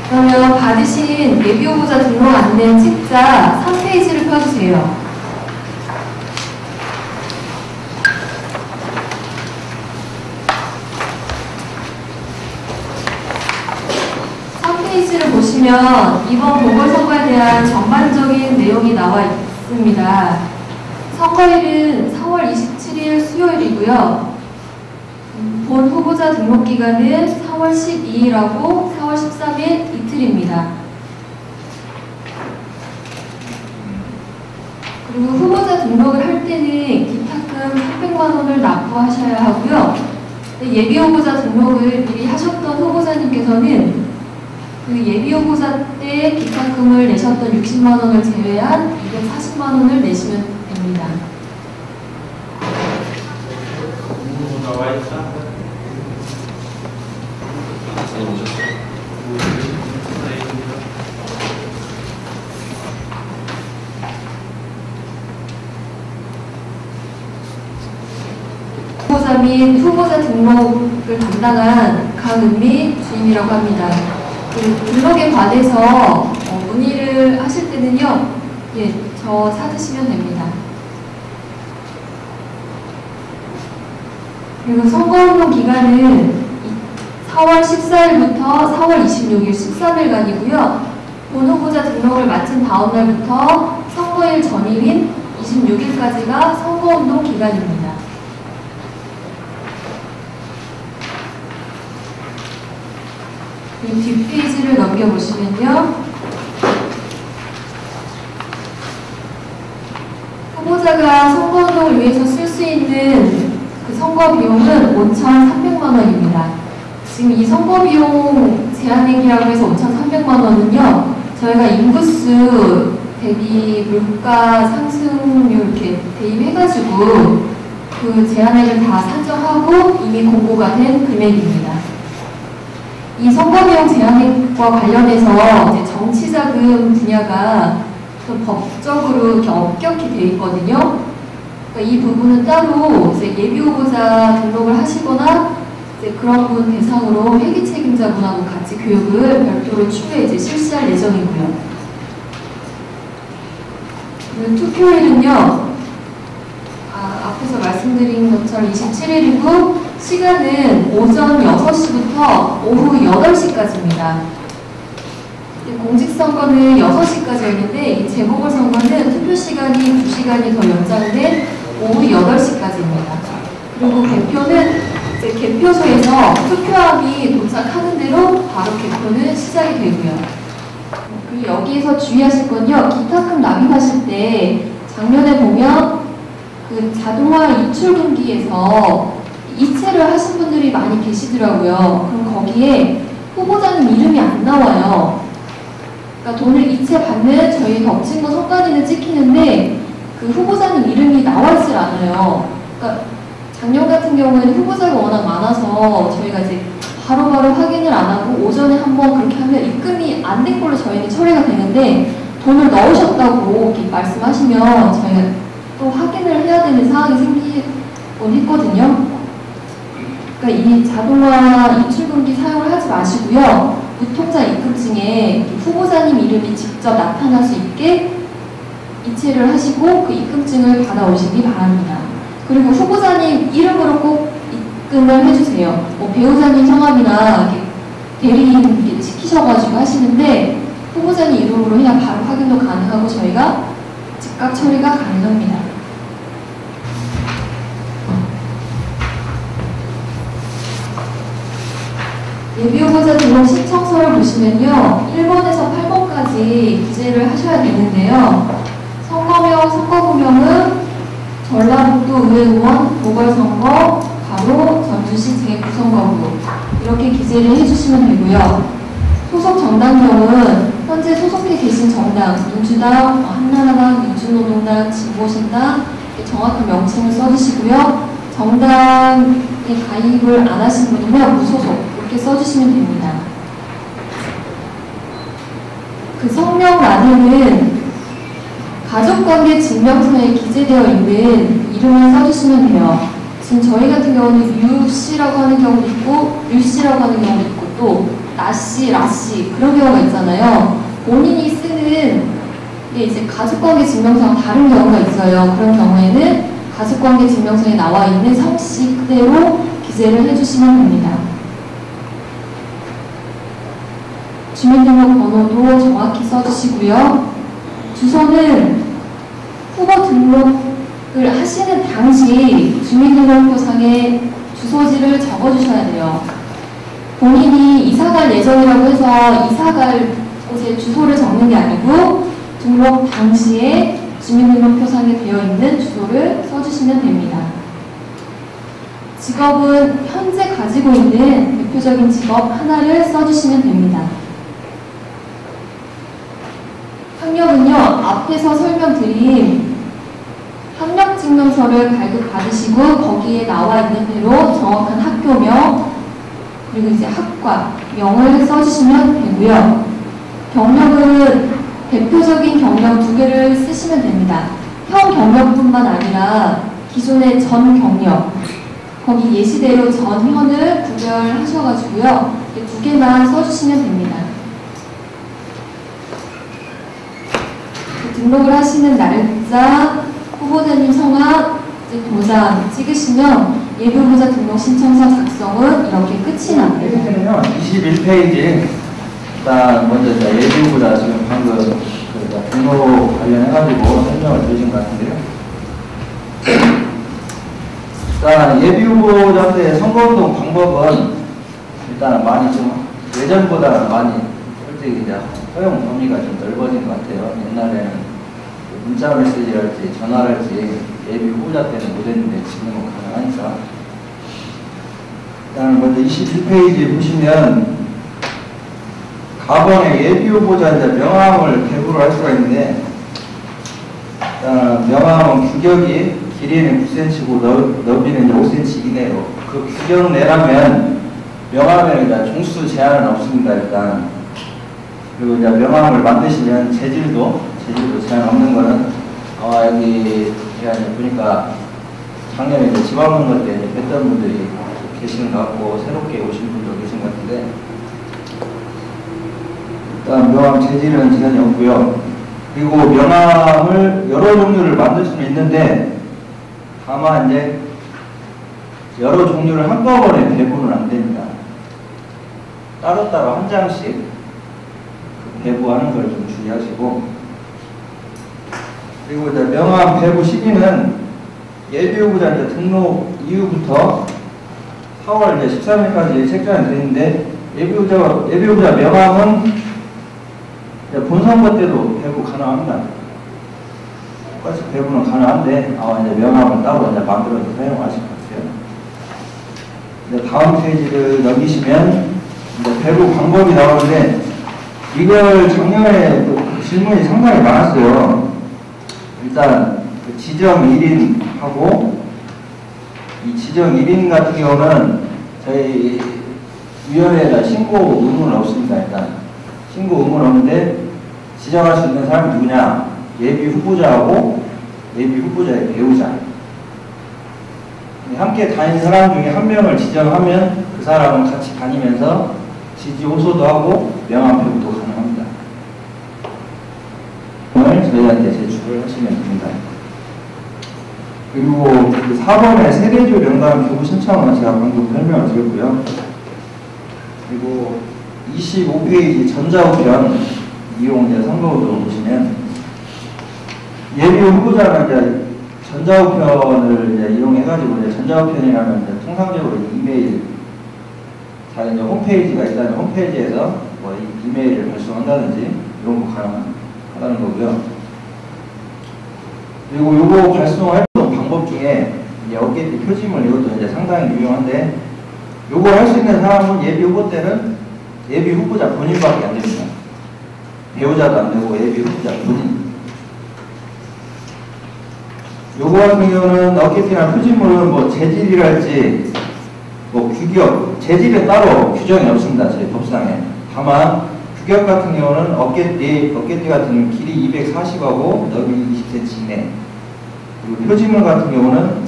그러면 받으신 예비후보자 등록 안내 책자 3페이지를 펴주세요. 페이지를 보시면 이번 보궐선거에 대한 전반적인 내용이 나와 있습니다. 선거일은 4월 27일 수요일이고요. 본 후보자 등록 기간은 4월 12일하고 4월 13일 이틀입니다. 그리고 후보자 등록을 할 때는 기타금 300만 원을 납부하셔야 하고요. 예비후보자 등록을 미리 하셨던 후보자님께서는 그 예비후보자 때 기타금을 내셨던 60만 원을 제외한 240만 원을 내시면 됩니다. 후보자 및 후보자 등록을 담당한 강은미 주임이라고 합니다. 그 등록에 관해서 문의를 하실 때는요, 예, 저 찾으시면 됩니다. 그리고 선거운동 기간은 4월 14일부터 4월 26일 13일간이고요. 본 후보자 등록을 마친 다음 날부터 선거일 전일인 26일까지가 선거운동 기간입니다. 이 뒷페이지를 넘겨보시면요. 후보자가 선거운동을 위해서 쓸 수 있는 그 선거 비용은 5,300만 원입니다. 지금 이 선거 비용 제한액이라고 해서 5,300만 원은요. 저희가 인구수 대비 물가 상승률 이렇게 대입해가지고 그 제한액을 다 산정하고 이미 공고가 된 금액입니다. 이 선거비용 제한액과 관련해서 이제 정치자금 분야가 좀 법적으로 이렇게 엄격히 되어 있거든요. 그러니까 이 부분은 따로 이제 예비후보자 등록을 하시거나 이제 그런 분 대상으로 회계 책임자분하고 같이 교육을 별도로 추후에 이제 실시할 예정이고요. 투표일은요, 앞에서 말씀드린 것처럼 27일이고 시간은 오전 6시부터 오후 8시까지입니다. 공직선거는 6시까지였는데 이 재보궐선거는 투표시간이 2시간이 더 연장된 오후 8시까지입니다. 그리고 개표는 이제 개표소에서 투표함이 도착하는 대로 바로 개표는 시작이 되고요. 그리고 여기에서 주의하실 건요. 기타금 납입하실 때 장면에 보면 그 자동화 이출금기에서 이체를 하신 분들이 많이 계시더라고요. 그럼 거기에 후보자님 이름이 안 나와요. 그러니까 돈을 이체 받는 저희 덮친거 성관이는 찍히는데 그 후보자님 이름이 나와 있질 않아요. 그러니까 작년 같은 경우에는 후보자가 워낙 많아서 저희가 이제 바로바로 확인을 안 하고 오전에 한번 그렇게 하면 입금이 안 된 걸로 저희는 처리가 되는데 돈을 넣으셨다고 이렇게 말씀하시면 저희가 또 확인을 해야 되는 상황이 생기곤 했거든요. 그러니까 이 자동화 이출금기 사용을 하지 마시고요. 무통장 입금증에 후보자님 이름이 직접 나타날 수 있게 이체를 하시고 그 입금증을 받아오시기 바랍니다. 그리고 후보자님 이름으로 꼭 입금을 해주세요. 뭐 배우자님 성함이나 이렇게 대리인 이렇게 시키셔가지고 하시는데 후보자님 이름으로 그냥 바로 확인도 가능하고 저희가 즉각 처리가 가능합니다. 예비후보자 등록 신청서를 보시면요, 1번에서 8번까지 기재를 하셔야 되는데요. 선거명, 선거구명은 전라북도 의회의원 보궐선거, 바로 전주시 제9선거구 이렇게 기재를 해주시면 되고요. 소속 정당명은 현재 소속해 계신 정당, 민주당, 한나라당, 민주노동당, 진보신당 정확한 명칭을 써주시고요. 정당에 가입을 안 하신 분이면 무소속 이렇게 써주시면 됩니다. 그 성명란에는 가족관계 증명서에 기재되어 있는 이름을 써주시면 돼요. 지금 저희 같은 경우는 유씨라고 하는 경우도 있고 류씨라고 하는 경우도 있고 또 나씨, 라씨 그런 경우가 있잖아요. 본인이 쓰는 게 이제 가족관계 증명서랑 다른 경우가 있어요. 그런 경우에는 가족관계 증명서에 나와 있는 성씨 그대로 기재를 해주시면 됩니다. 주민등록번호도 정확히 써주시고요. 주소는 후보 등록을 하시는 당시 주민등록표상에 주소지를 적어주셔야 돼요. 본인이 이사갈 예정이라고 해서 이사갈 곳에 주소를 적는 게 아니고 등록 당시에 주민등록표상에 되어 있는 주소를 써주시면 됩니다. 직업은 현재 가지고 있는 대표적인 직업 하나를 써주시면 됩니다. 학력은요, 앞에서 설명드린 학력증명서를 발급받으시고 거기에 나와 있는 대로 정확한 학교명 그리고 이제 학과명을 써주시면 되고요. 경력은 대표적인 경력 2개를 쓰시면 됩니다. 현 경력뿐만 아니라 기존의 전 경력 거기 예시대로 전, 현을 구별하셔가지고요. 2개만 써주시면 됩니다. 등록을 하시는 날짜, 후보자님 성함, 도장 찍으시면 예비후보자 등록 신청서 작성은 이렇게 끝이 납니다. 21페이지 일단 먼저 예비후보자 지금 방금 등록 관련해가지고 설명을 드리신 것 같은데요. 일단 예비후보자 때 선거운동 방법은 일단 많이 좀 예전보다는 많이 솔직히 이제 허용 범위가 좀 넓어진 것 같아요. 옛날에는 문자 메시지랄지 전화랄지 예비 후보자 때는 못했는데 지금은 가능하니까. 일단 먼저 21페이지 보시면 가번에 예비 후보자 이제 명함을 배부를 할 수가 있는데 일단 명함은 규격이 길이는 9cm고 너비는 5cm 이내로 그 규격 내라면 명함에 일단 종수 제한은 없습니다. 일단 그리고 이제 명함을 만드시면 재질도 제한 없는 거는 여기 제가 이제 보니까 작년에 이제 지방선거 때 이제 뵀던 분들이 계시는 것 같고 새롭게 오신 분도 계신 것 같은데 일단 명함 재질은 제한이 없고요. 그리고 명함을 여러 종류를 만들 수는 있는데 다만 이제 여러 종류를 한꺼번에 배부는 안 됩니다. 따로따로 한 장씩 배부하는 걸 좀 주의하시고 그리고 이제 명함 배부 시기는 예비후보자 이제 등록 이후부터 4월 이제 13일까지 책정이 되는데 예비후보자 명함은 이제 본선거 때도 배부 가능합니다. 똑같이 배부는 가능한데 이제 명함을 따로 이제 만들어서 사용하실 것 같아요. 이제 다음 페이지를 넘기시면 이제 배부 방법이 나오는데 이걸 작년에 질문이 상당히 많았어요. 일단 그 지정 1인하고 이 지정 1인 같은 경우는 저희 위원회에다 신고 의무는 없습니다. 일단 신고 의무는 없는데 지정할 수 있는 사람이 누구냐? 예비 후보자하고 예비 후보자의 배우자 함께 다닌 사람 중에 한 명을 지정하면 그 사람은 같이 다니면서 지지 호소도 하고 명함 배부도 가능합니다. 오늘 저희한테 제출을 하시면 됩니다. 그리고 4번의 세대주 명단 교부 신청은 제가 방금 설명을 드렸고요. 그리고 25페이지 전자우편 이용 이제 선거구도 보시면 예비 후보자는 이제 전자우편을 이제 이용해가지고 이제 전자우편이라는 이제 통상적으로 이메일 다른 이제 홈페이지가 있다면 홈페이지에서 뭐 이메일을 발송한다든지 이런 거 가능하다는 거고요. 그리고 요거 발송할 방법 중에 이제 어깨띠 표지물 이것도 이제 상당히 유용한데, 요거 할 수 있는 사람은 예비 후보 때는 예비 후보자 본인밖에 안 됩니다. 배우자도 안 되고 예비 후보자 본인. 요거 같은 경우는 어깨띠나 표지물은 뭐 재질이랄지 뭐 규격, 재질은 따로 규정이 없습니다. 저희 법상에. 다만 규격 같은 경우는 어깨띠 같은 경우는 길이 240하고 너비 20cm 이내. 그리고 표지물 같은 경우는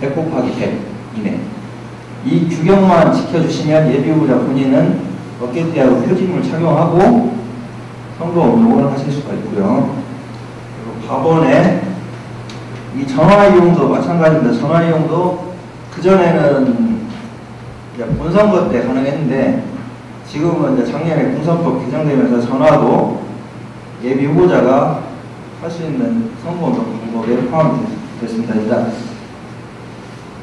100 곱하기 100 이내. 이 규격만 지켜주시면 예비 후보자 본인은 어깨띠하고 표지물 착용하고 선거 운동을 하실 수가 있고요. 그리고 법원에 이 전화 이용도 마찬가지입니다. 전화 이용도 그전에는 본선거 때 가능했는데, 지금은 이제 작년에 공선법 개정되면서 전화도 예비 후보자가 할 수 있는 선거운동 방법에 포함됐습니다. 일단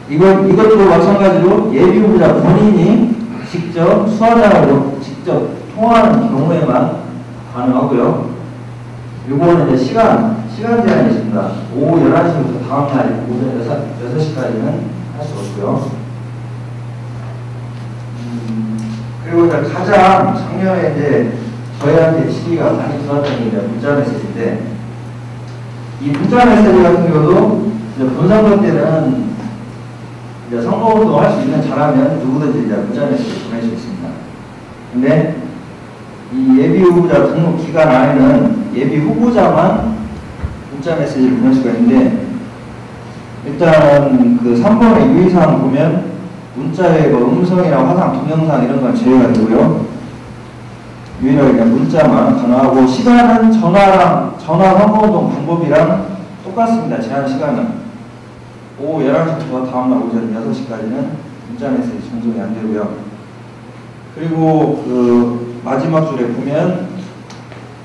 이것도 마찬가지로 예비 후보자 본인이 직접 수화자하고 직접 통화하는 경우에만 가능하고요. 요거는 이제 시간 제한이 있습니다. 오후 11시부터 다음날 오전 6시까지는 할 수 없고요. 그리고 이제 가장 작년에 이제 저희한테 시기가 많이 들어왔던 게 이제 문자 메시지인데, 이 문자 메시지 같은 경우도 이제 본선거 때는 이제 선거운동 할 수 있는 잘하면 누구든지 이제 문자 메시지 보낼 수 있습니다. 근데 이 예비 후보자 등록 기간 안에는 예비 후보자만 문자 메시지를 보낼 수가 있는데, 일단 그 3번의 유의사항 보면 문자에 뭐 음성이나 화상, 동영상 이런 건 제외가 되고요. 유일하게 그냥 문자만 가능하고, 시간은 전화 선거운동 방법이랑 똑같습니다. 제한 시간은 오후 11시부터 다음날 오전 6시까지는 문자 메시지 전송이 안 되고요. 그리고 그 마지막 줄에 보면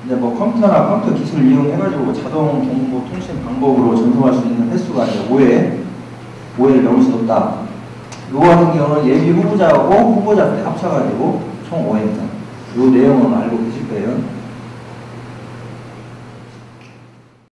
이제 뭐 컴퓨터나 컴퓨터 기술을 이용해가지고 자동 정보 통신 방법으로 전송할 수 있는 횟수가 이제 5회를 넘을 수 없다. 요거 같은 경우는 예비 후보자하고 후보자 때 합쳐가지고 총 5회입니다. 요 내용은 알고 계시죠?